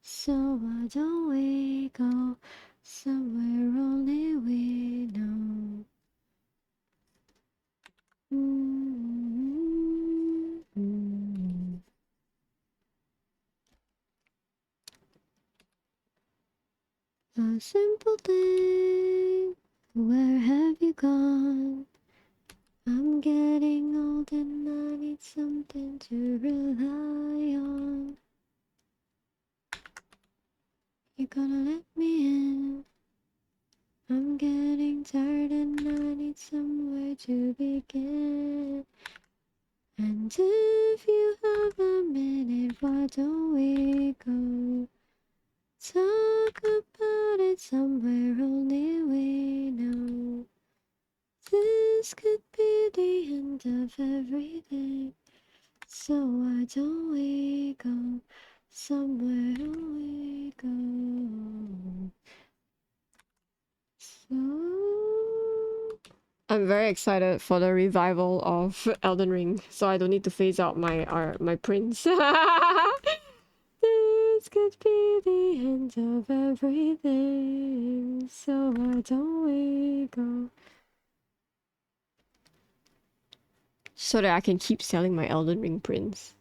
So why don't we go somewhere only we know? A simple thing, where have you gone? I'm getting old and I need something to rely on. You gonna let me in? I'm getting tired and I need somewhere to begin. And if you have a minute, why don't we go talk about it somewhere only we know? This could be the end of everything, so why don't we go somewhere only we go? So I'm very excited for the revival of Elden Ring, so I don't need to phase out my prince. This could be the end of everything, so why don't we go? So that I can keep selling my Elden Ring prince.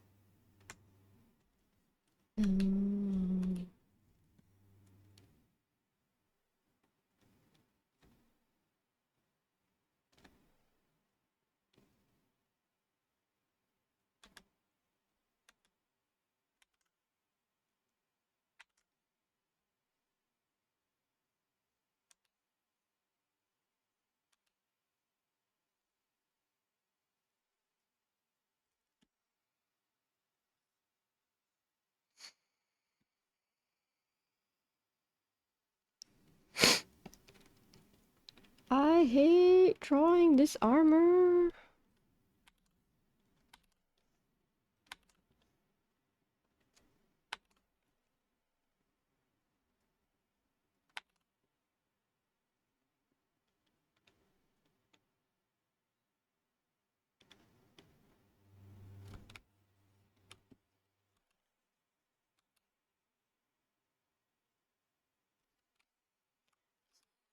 I hate drawing this armor.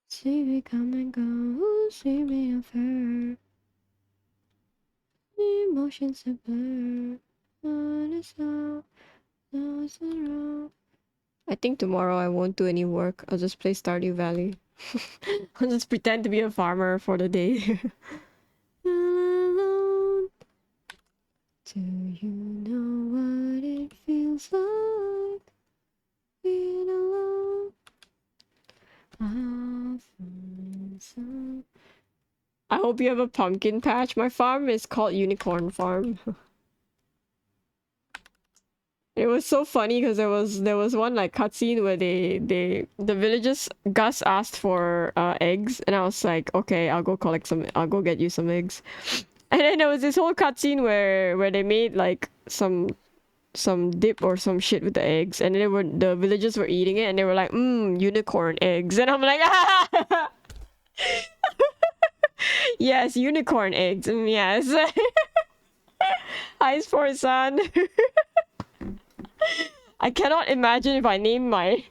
See me come and go, see me unfair. Emotions are blur. Honest now, now it's wrong. I think tomorrow I won't do any work. I'll just play Stardew Valley. I'll just pretend to be a farmer for the day. Alone. Do you know what it feels like being alone? I'll find some. I hope you have a pumpkin patch. My farm is called Unicorn Farm. It was so funny because there was one like cutscene where the villagers Gus asked for eggs and I was like, okay, I'll go get you some eggs. And then there was this whole cutscene where they made like some dip or some shit with the eggs and the villagers were eating it and they were like, unicorn eggs. And I'm like, ah! Yes, unicorn eggs. Yes. Eyes for son. I cannot imagine if I named my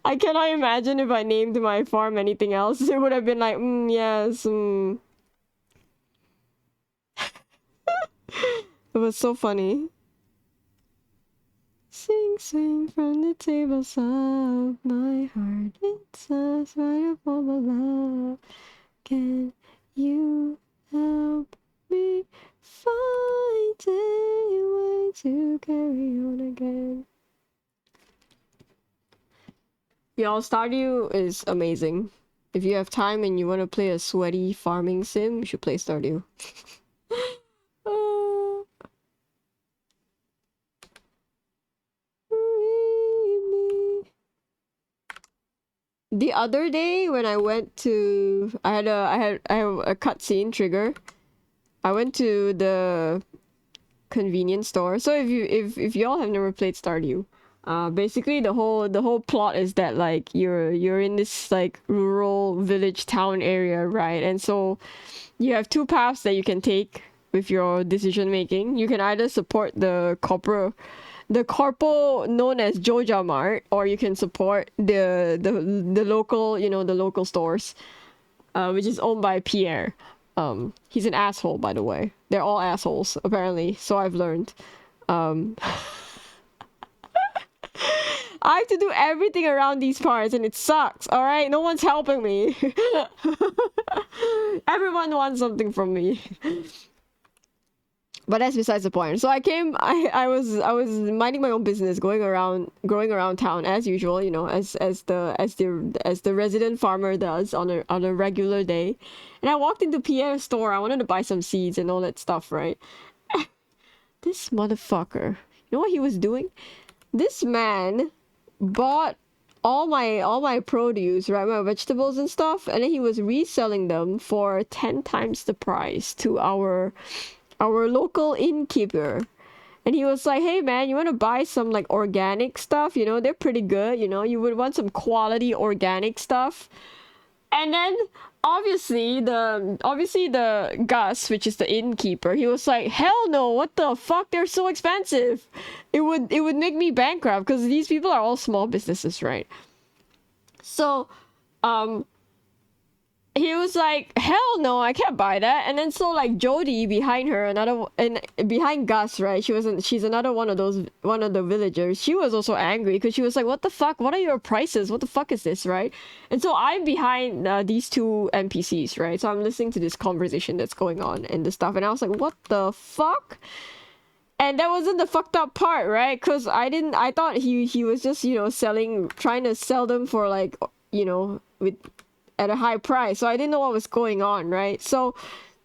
I cannot imagine if I named my farm anything else. It would have been like, yes. It was so funny. Sing, sing from the tables of my heart. It says right upon my love. Can you help me find a way to carry on again? Y'all, Stardew is amazing. If you have time and you want to play a sweaty farming sim, you should play Stardew. The other day when I went to I had a cutscene trigger. I went to the convenience store. So if y'all have never played Stardew, basically the whole plot is that like you're in this like rural village town area, right? And so you have two paths that you can take with your decision making. You can either support the corporate the corpo known as Joja Mart, or you can support the local, you know, the local stores, which is owned by Pierre. He's an asshole, by the way. They're all assholes, apparently. So I've learned. Um, I have to do everything around these parts, and it sucks. All right, no one's helping me. Everyone wants something from me. But that's besides the point. So I was minding my own business, going around town as usual, you know, as the resident farmer does on a regular day. And I walked into Pierre's store. I wanted to buy some seeds and all that stuff, right? This motherfucker. You know what he was doing? This man bought all my produce, right, my vegetables and stuff, and then he was reselling them for 10 times the price to our local innkeeper. And he was like, hey man, you want to buy some like organic stuff? You know, they're pretty good, you know, you would want some quality organic stuff. And then obviously the Gus, which is the innkeeper, he was like, hell no, what the fuck, they're so expensive. It would make me bankrupt, because these people are all small businesses, right? So he was like, hell no, I can't buy that. And then so like Jody behind her, and behind Gus, right, she's another one of the villagers. She was also angry, because she was like, what the fuck, what are your prices, what the fuck is this, right? And so I'm behind these two NPCs, right? So I'm listening to this conversation that's going on and the stuff, and I was like, what the fuck? And that wasn't the fucked up part, right? Because I thought he was just, you know, trying to sell them for like, you know, at a high price. So I didn't know what was going on, right? So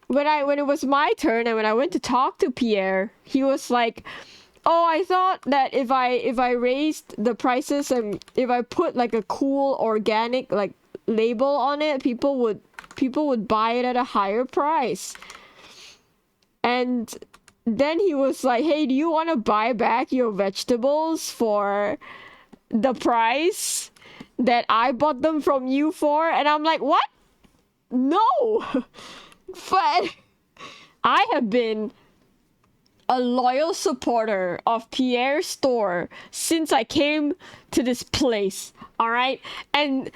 when it was my turn, and when I went to talk to Pierre, he was like, oh, I thought that if I raised the prices and if I put like a cool organic like label on it, people would buy it at a higher price. And then he was like, hey, do you want to buy back your vegetables for the price that I bought them from you for? And I'm like, what? No. But I have been a loyal supporter of Pierre's store since I came to this place, all right? And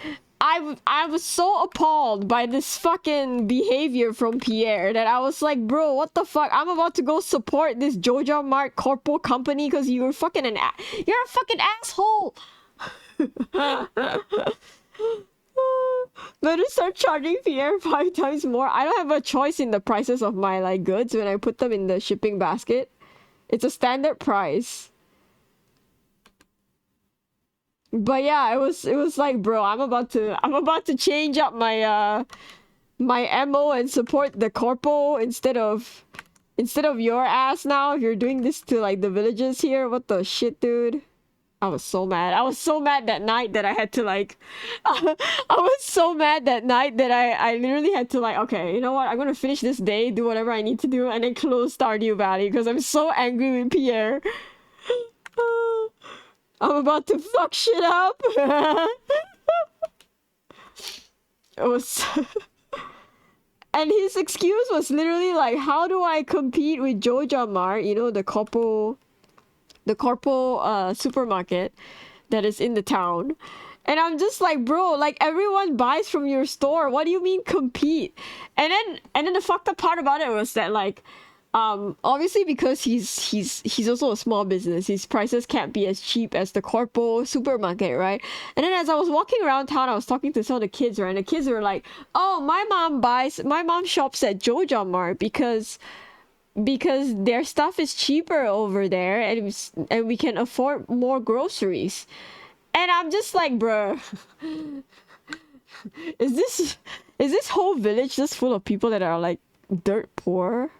I was so appalled by this fucking behavior from Pierre that I was like, bro, what the fuck? I'm about to go support this Joja Mart Corpo company because you're a fucking asshole. Better start charging Pierre 5 times more. I don't have a choice in the prices of my like goods when I put them in the shipping basket. It's a standard price. But yeah, it was like, bro, I'm about to change up my my MO and support the corpo instead of your ass now. If you're doing this to like the villagers here, what the shit, dude? I was so mad. I was so mad that night that I had to like I was so mad that night that I literally had to like, okay, you know what? I'm gonna finish this day, do whatever I need to do, and then close Stardew Valley because I'm so angry with Pierre. I'm about to fuck shit up. It was and his excuse was literally like, how do I compete with Joja Mart, you know, the corpo supermarket that is in the town? And I'm just like, bro, like everyone buys from your store. What do you mean compete? And then the fucked up part about it was that like obviously because he's also a small business, his prices can't be as cheap as the corpo supermarket, right? And then as I was walking around town, I was talking to some of the kids, right? And the kids were like, oh, my mom shops at Joja Mart because their stuff is cheaper over there, and we can afford more groceries. And I'm just like, bruh, is this whole village just full of people that are like dirt poor?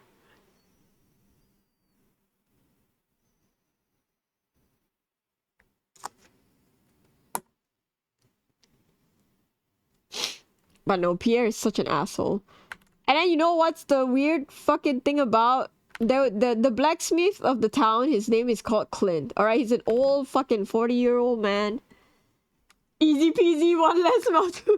But no, Pierre is such an asshole. And then you know what's the weird fucking thing about the blacksmith of the town? His name is called Clint. Alright, he's an old fucking 40-year-old man. Easy peasy, one less mouth.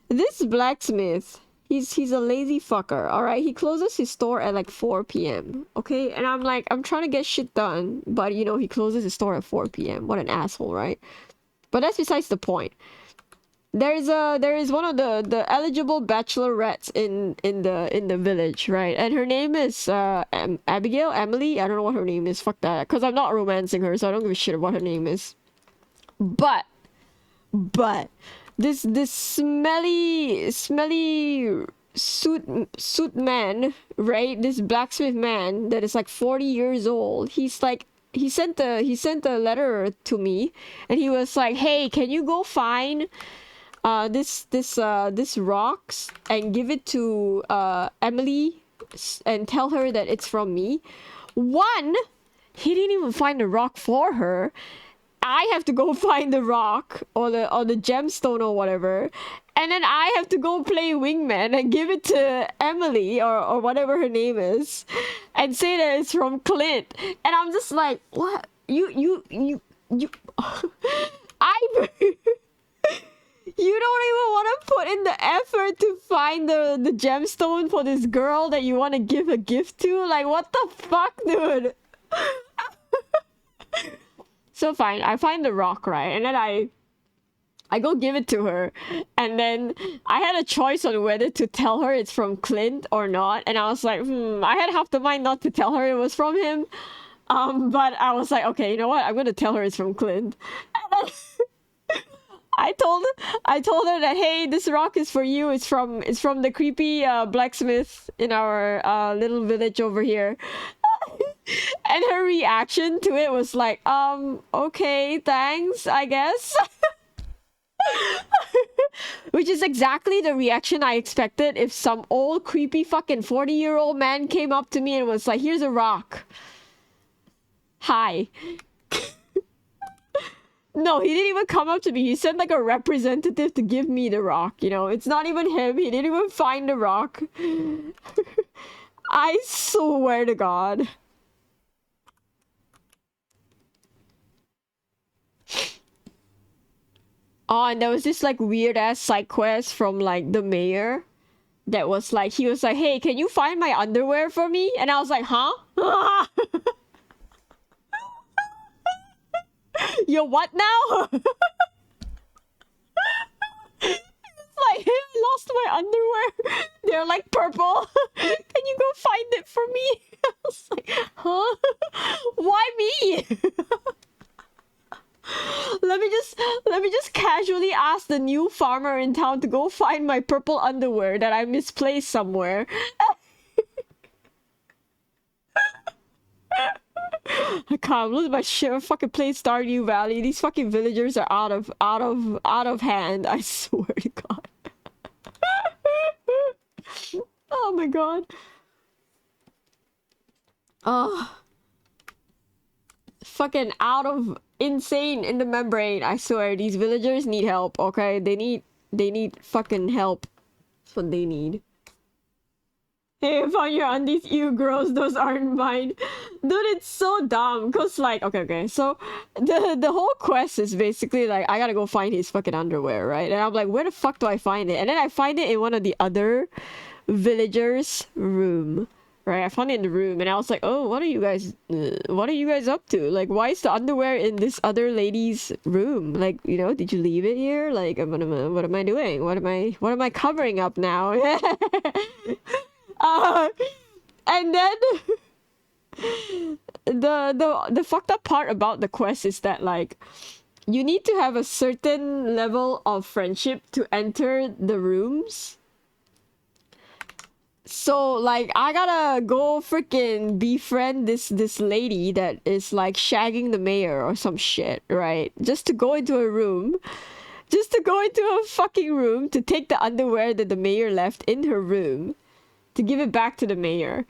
This blacksmith, He's a lazy fucker, alright? He closes his store at like 4 p.m. Okay? And I'm like, I'm trying to get shit done, but you know, he closes his store at 4 p.m. What an asshole, right? But that's besides the point. There is one of the eligible bachelorettes in the village, right? And her name is Abigail, Emily. I don't know what her name is. Fuck that. Because I'm not romancing her, so I don't give a shit what her name is. But this smelly suit man, right? This blacksmith man that is like 40 years old. He's like, he sent a letter to me, and he was like, hey, can you go find this rocks and give it to Emily and tell her that it's from me. One, he didn't even find the rock for her. I have to go find the rock or the gemstone or whatever, and then I have to go play wingman and give it to Emily or whatever her name is, and say that it's from Clint. And I'm just like, what? You I you don't even want to put in the effort to find the gemstone for this girl that you want to give a gift to? Like, what the fuck, dude? So fine, I find the rock, right? And then I go give it to her. And then I had a choice on whether to tell her it's from Clint or not. And I was like, I had half the mind not to tell her it was from him. But I was like, okay, you know what? I'm gonna tell her it's from Clint. And then I told her that, hey, this rock is for you. It's from the creepy blacksmith in our little village over here. And her reaction to it was like, okay, thanks, I guess. Which is exactly the reaction I expected if some old creepy fucking 40-year-old man came up to me and was like, here's a rock. Hi. No, he didn't even come up to me. He sent like a representative to give me the rock, you know? It's not even him. He didn't even find the rock. I swear to God. Oh, and there was this like weird ass side quest from like the mayor that was like, he was like, hey, can you find my underwear for me? And I was like, huh? Yo, what now? It's like, hey, I lost my underwear. They're like purple. Can you go find it for me? I was like, huh? Why me? Let me just casually ask the new farmer in town to go find my purple underwear that I misplaced somewhere. I can't lose my shit. I'm fucking playing Stardew Valley. These fucking villagers are out of hand. I swear to God. Oh my God. Oh. Fucking out of insane in the membrane. I swear, these villagers need help, okay? They need fucking help. That's what they need. Hey, I found your undies. Ew, gross. Those aren't mine. Dude, it's so dumb. Cause like, okay. So the whole quest is basically like, I gotta go find his fucking underwear, right? And I'm like, where the fuck do I find it? And then I find it in one of the other villagers' room. Right, I found it in the room, and I was like, "Oh, what are you guys up to? Like, why is the underwear in this other lady's room? Like, you know, did you leave it here? Like, what am I doing? What am I covering up now?" And then the fucked up part about the quest is that like, you need to have a certain level of friendship to enter the rooms. So like, I gotta go freaking befriend this lady that is like shagging the mayor or some shit, right? Just to go into a room. Just to go into a fucking room to take the underwear that the mayor left in her room. To give it back to the mayor.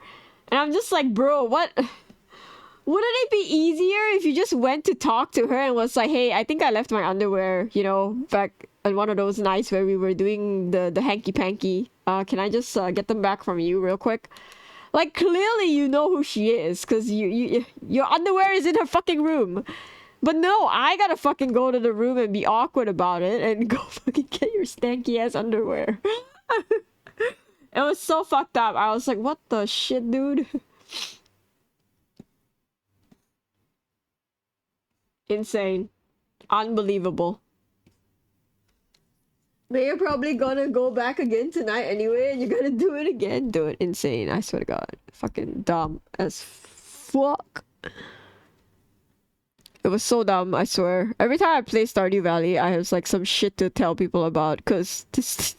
And I'm just like, bro, what? Wouldn't it be easier if you just went to talk to her and was like, hey, I think I left my underwear, you know, back on one of those nights where we were doing the hanky-panky. Can I just get them back from you real quick? Like, clearly you know who she is, because your underwear is in her fucking room. But no, I gotta fucking go to the room and be awkward about it and go fucking get your stanky-ass underwear. It was so fucked up. I was like, what the shit, dude? Insane. Unbelievable. But you're probably gonna go back again tonight anyway, and you're gonna do it again. Do it. Insane. I swear to God. Fucking dumb as fuck. It was so dumb, I swear. Every time I play Stardew Valley, I have like some shit to tell people about, cause this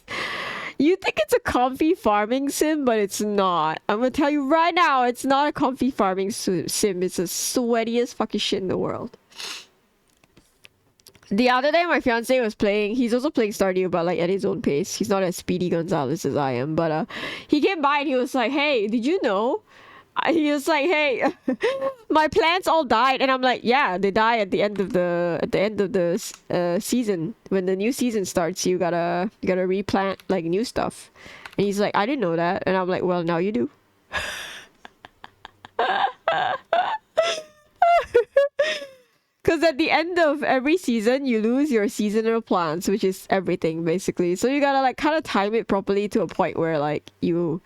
you think it's a comfy farming sim, but it's not. I'm gonna tell you right now, it's not a comfy farming sim. It's the sweatiest fucking shit in the world. The other day, my fiance was playing. He's also playing Stardew, but like at his own pace. He's not as speedy Gonzalez as I am. But he came by and he was like, "Hey, did you know?" He was like, "Hey, my plants all died," and I'm like, "Yeah, they die at the end of the season. When the new season starts, you gotta replant like new stuff." And he's like, "I didn't know that," and I'm like, "Well, now you do." Because at the end of every season, you lose your seasonal plants, which is everything basically. So you gotta like kind of time it properly to a point where like you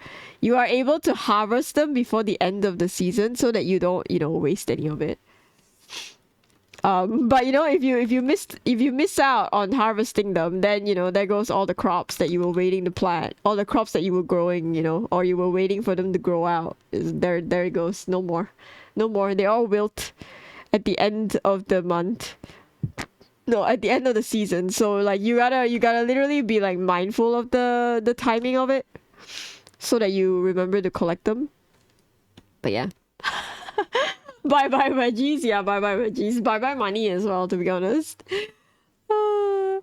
are able to harvest them before the end of the season, so that you don't waste any of it. But if you miss out on harvesting them, then there goes all the crops that you were waiting to plant, all the crops that you were growing, or you were waiting for them to grow out. There it goes, no more, no more. They all wilt at the end of the month. No, at the end of the season. So like you gotta literally be like mindful of the timing of it, so that you remember to collect them. But yeah. Bye bye veggies. Yeah, bye bye veggies. Bye bye money as well, to be honest. Uh,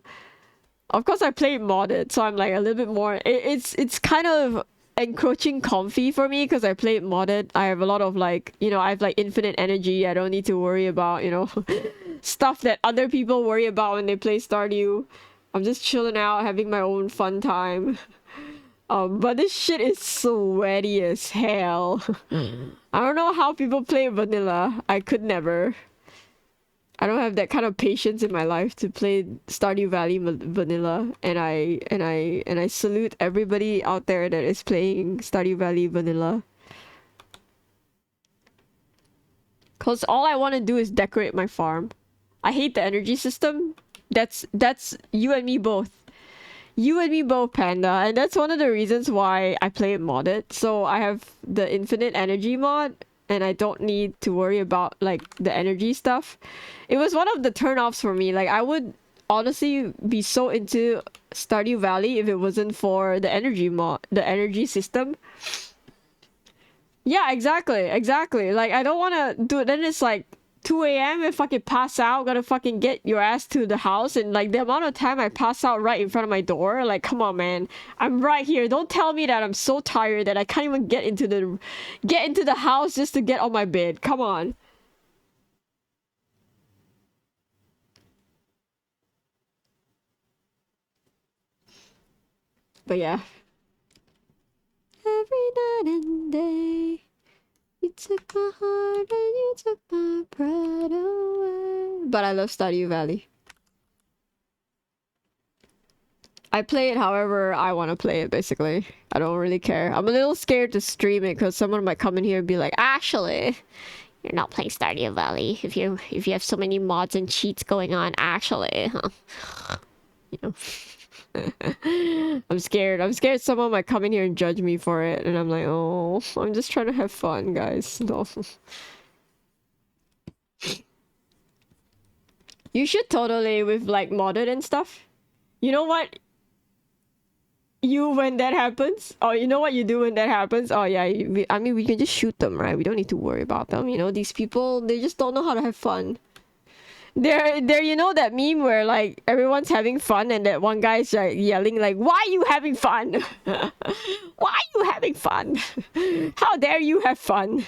of course I play modded, so I'm like a little bit more it's kind of encroaching comfy for me, because I play it modded. I have a lot of like, I have like infinite energy. I don't need to worry about, stuff that other people worry about when they play Stardew. I'm just chilling out, having my own fun time. But this shit is sweaty as hell. I don't know how people play vanilla. I could never. I don't have that kind of patience in my life to play Stardew Valley vanilla, and I salute everybody out there that is playing Stardew Valley vanilla. Cause all I want to do is decorate my farm. I hate the energy system. That's you and me both. You and me both, Panda, and that's one of the reasons why I play it modded. So I have the infinite energy mod, and I don't need to worry about like the energy stuff. It was one of the turnoffs for me. Like I would honestly be so into Stardew Valley if it wasn't for the energy mod, the energy system. Yeah, exactly. Like I don't want to do it. Then it's like 2 a.m. if I could pass out, gotta fucking get your ass to the house, and like the amount of time I pass out right in front of my door, like come on man, I'm right here. Don't tell me that I'm so tired that I can't even get into the house just to get on my bed. Come on. But yeah. Every night and day, you took my heart and you took my pride away. But I love Stardew Valley. I play it however I want to play it, basically. I don't really care. I'm a little scared to stream it because someone might come in here and be like, actually, you're not playing Stardew Valley if you have so many mods and cheats going on, actually. Huh? You know. I'm scared. I'm scared someone might come in here and judge me for it, and I'm like, oh, I'm just trying to have fun, guys. No. You should totally with like modded and stuff. You know what? When that happens, oh, you know what you do when that happens? Oh yeah, I mean we can just shoot them, right? We don't need to worry about them. These people, they just don't know how to have fun. They're that meme where like everyone's having fun and that one guy's like yelling like, "Why are you having fun? Why are you having fun? How dare you have fun?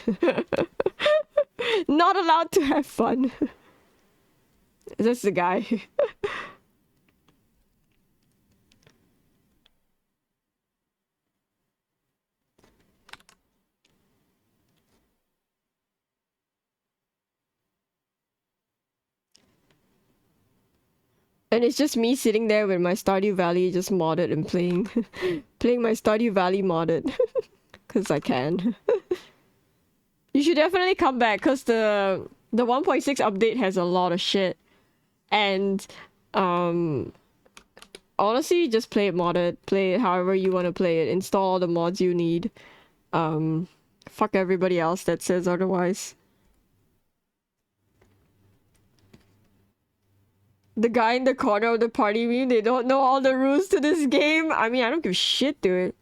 Not allowed to have fun." That's the guy. And it's just me sitting there with my Stardew Valley just modded and playing. Playing my Stardew Valley modded. Because I can. You should definitely come back because the 1.6 update has a lot of shit. And honestly, just play it modded. Play it however you want to play it. Install all the mods you need. Fuck everybody else that says otherwise. The guy in the corner of the party meme, they don't know all the rules to this game. I mean, I don't give shit to it.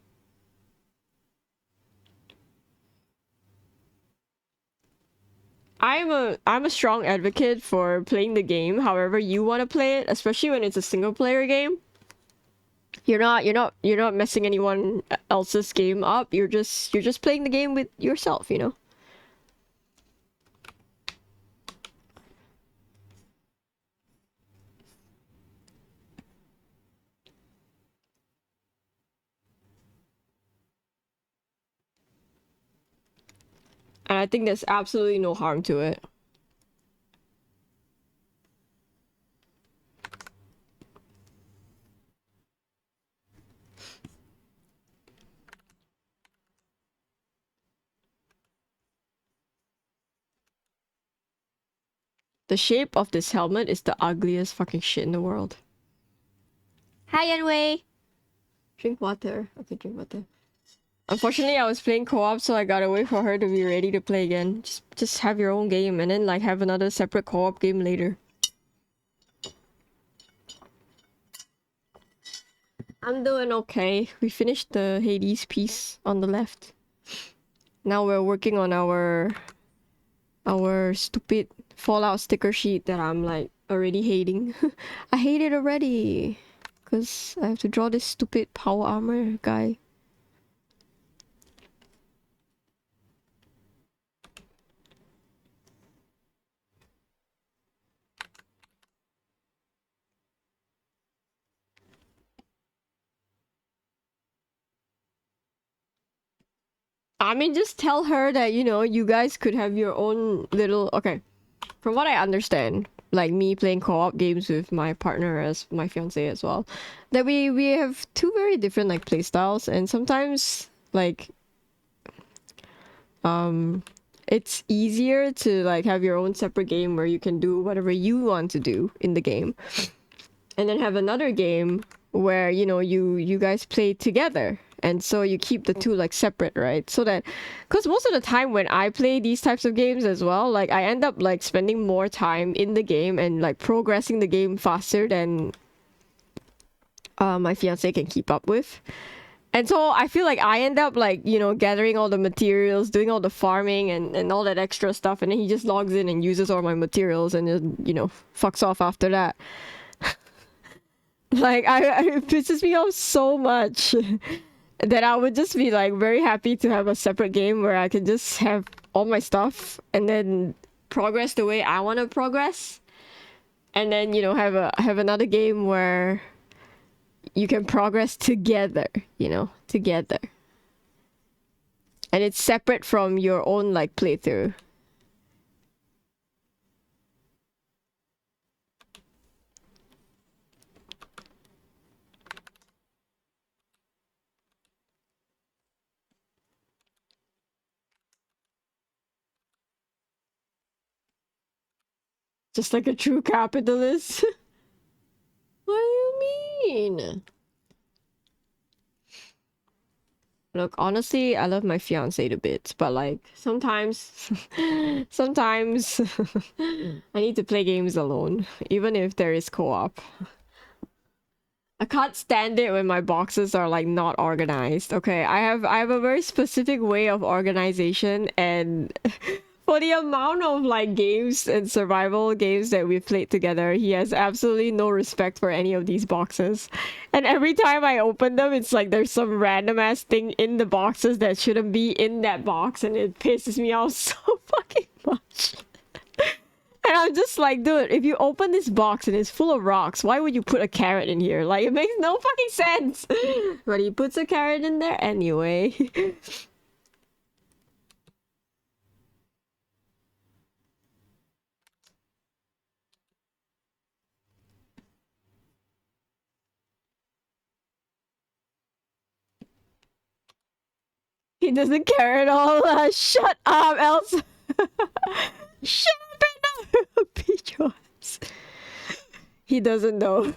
I'm a strong advocate for playing the game however you want to play it, especially when it's a single player game. You're not messing anyone else's game up. You're just playing the game with yourself, you know? And I think there's absolutely no harm to it. The shape of this helmet is the ugliest fucking shit in the world. Hi, Yanwei! Drink water. Okay, drink water. Unfortunately, I was playing co-op, so I gotta wait for her to be ready to play again. Just have your own game, and then like have another separate co-op game later. I'm doing okay. We finished the Hades piece on the left. Now we're working on our stupid Fallout sticker sheet that I'm like already hating. I hate it already. Cause I have to draw this stupid power armor guy. I mean, just tell her that, you know, you guys could have your own little... Okay, from what I understand, like me playing co-op games with my partner as my fiance as well, that we have two very different like play styles, and sometimes like it's easier to like have your own separate game where you can do whatever you want to do in the game, and then have another game where, you know, you guys play together, and so you keep the two like separate, right? So that, because most of the time when I play these types of games as well, like I end up like spending more time in the game and like progressing the game faster than my fiance can keep up with. And so I feel like I end up like, you know, gathering all the materials, doing all the farming and all that extra stuff, and then he just logs in and uses all my materials and just, you know, fucks off after that. Like it pisses me off so much that I would just be like very happy to have a separate game where I can just have all my stuff and then progress the way I want to progress, and then, you know, have another game where you can progress together, you know, together, and it's separate from your own like playthrough. Just like a true capitalist. What do you mean? Look, honestly, I love my fiance to bits, but like sometimes, sometimes I need to play games alone, even if there is co-op. I can't stand it when my boxes are like not organized. Okay, I have a very specific way of organization, and for the amount of like games and survival games that we've played together, he has absolutely no respect for any of these boxes. And every time I open them, it's like there's some random ass thing in the boxes that shouldn't be in that box, and it pisses me off so fucking much. And I'm just like, dude, if you open this box and it's full of rocks, why would you put a carrot in here? Like, it makes no fucking sense. But he puts a carrot in there anyway. He doesn't care at all. Shut up, Elsa. Shut up, Jones. He doesn't know.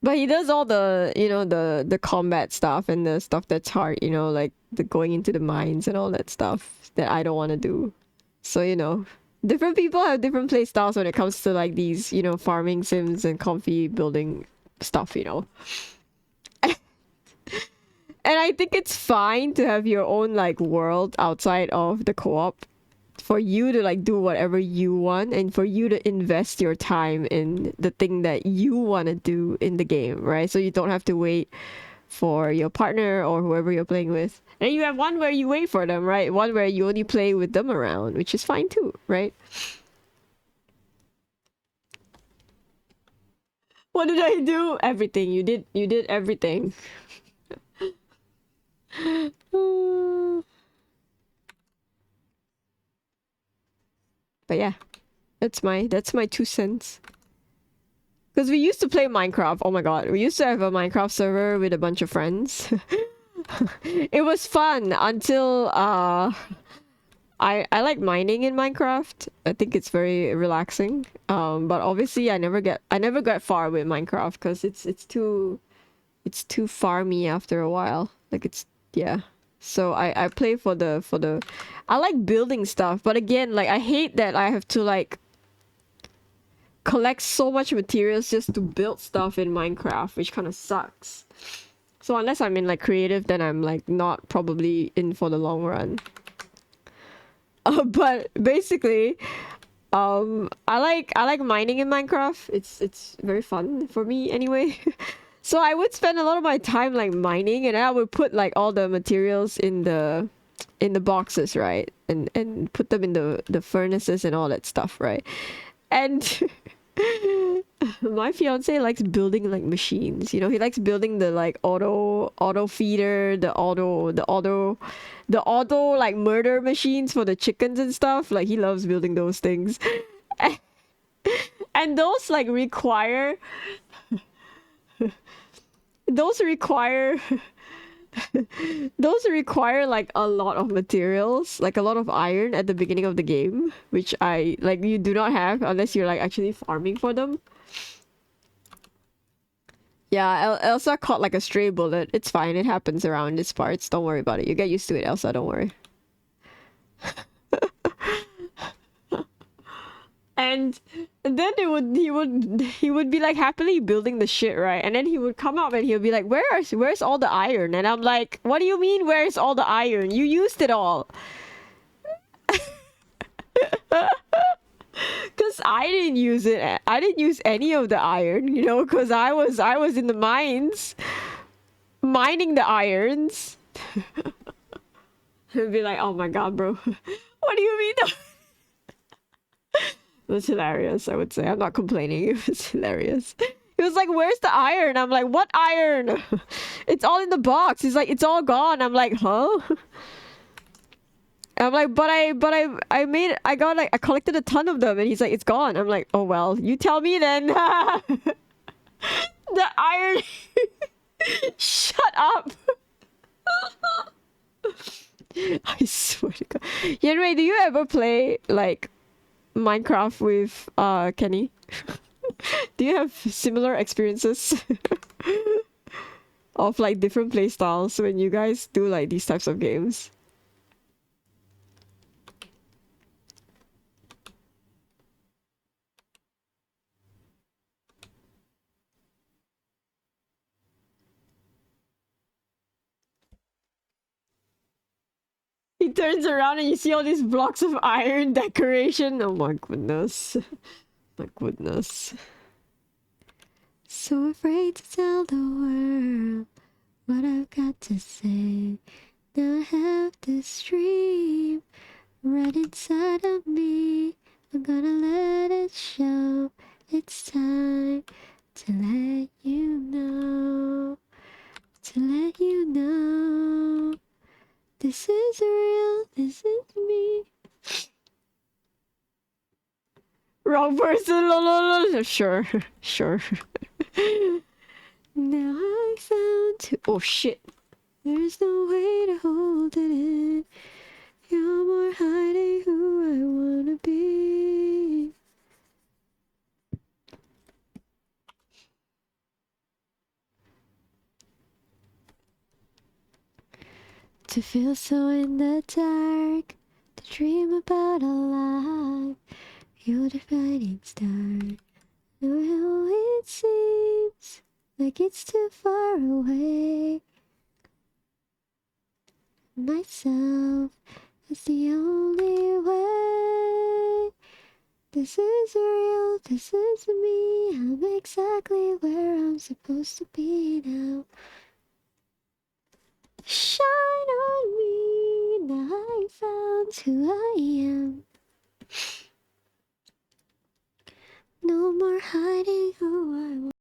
But he does all the, the combat stuff and the stuff that's hard, like the going into the mines and all that stuff that I don't want to do. So, different people have different play styles when it comes to like these, farming sims and comfy building stuff, And I think it's fine to have your own like world outside of the co-op for you to like do whatever you want and for you to invest your time in the thing that you want to do in the game, right? So you don't have to wait for your partner or whoever you're playing with. And you have one where you wait for them, right? One where you only play with them around, which is fine too, right? What did I do? Everything. You did everything. But yeah, that's my 2 cents. Because we used to play Minecraft. Oh my god, we used to have a Minecraft server with a bunch of friends. It was fun until I like mining in Minecraft. I think it's very relaxing. But obviously I never got far with Minecraft because it's too farmy after a while. Like yeah. So I play for the I like building stuff, but again, like I hate that I have to like collect so much materials just to build stuff in Minecraft, which kind of sucks. So unless I'm in like creative, then I'm like not probably in for the long run. But basically, I like mining in Minecraft. It's very fun for me anyway. So I would spend a lot of my time like mining, and I would put like all the materials in the boxes, right? And put them in the furnaces and all that stuff, right? And my fiance likes building like machines. He likes building the like auto feeder, the auto like murder machines for the chickens and stuff. Like he loves building those things. And those like require those require those require like a lot of materials, like a lot of iron at the beginning of the game, which I like you do not have unless you're like actually farming for them. Yeah, Elsa caught like a stray bullet. It's fine. It happens around these parts. Don't worry about it. You get used to it, Elsa. Don't worry. And then he would be like happily building the shit, right? And then he would come up and he'll be like, where's all the iron? And I'm like, what do you mean where's all the iron? You used it all. Cause I didn't use it. I didn't use any of the iron, cause I was in the mines mining the irons. He'll be like, oh my god, bro. What do you mean? It was hilarious, I would say. I'm not complaining. It was hilarious. He was like, where's the iron? I'm like, what iron? It's all in the box. He's like, it's all gone. I'm like, huh? I'm like, I collected a ton of them. And he's like, it's gone. I'm like, oh, well, you tell me then. The iron. Shut up. I swear to God. Yanwei, do you ever play, like, Minecraft with Kenny? Do you have similar experiences of like different play styles when you guys do like these types of games? He turns around and you see all these blocks of iron decoration. Oh my goodness. My goodness. So afraid to tell the world what I've got to say. Now I have this dream right inside of me. I'm gonna let it show. It's time to let you know. To let you know. This is real, this is me. Wrong person. Sure, sure. Now I found. Oh shit. There's no way to hold it in. You're more hiding who I wanna be. To feel so in the dark, to dream about a life, your defining star. Now it seems like it's too far away. Myself is the only way. This is real, this is me. I'm exactly where I'm supposed to be now. Shine on me, now I found who I am. No more hiding who I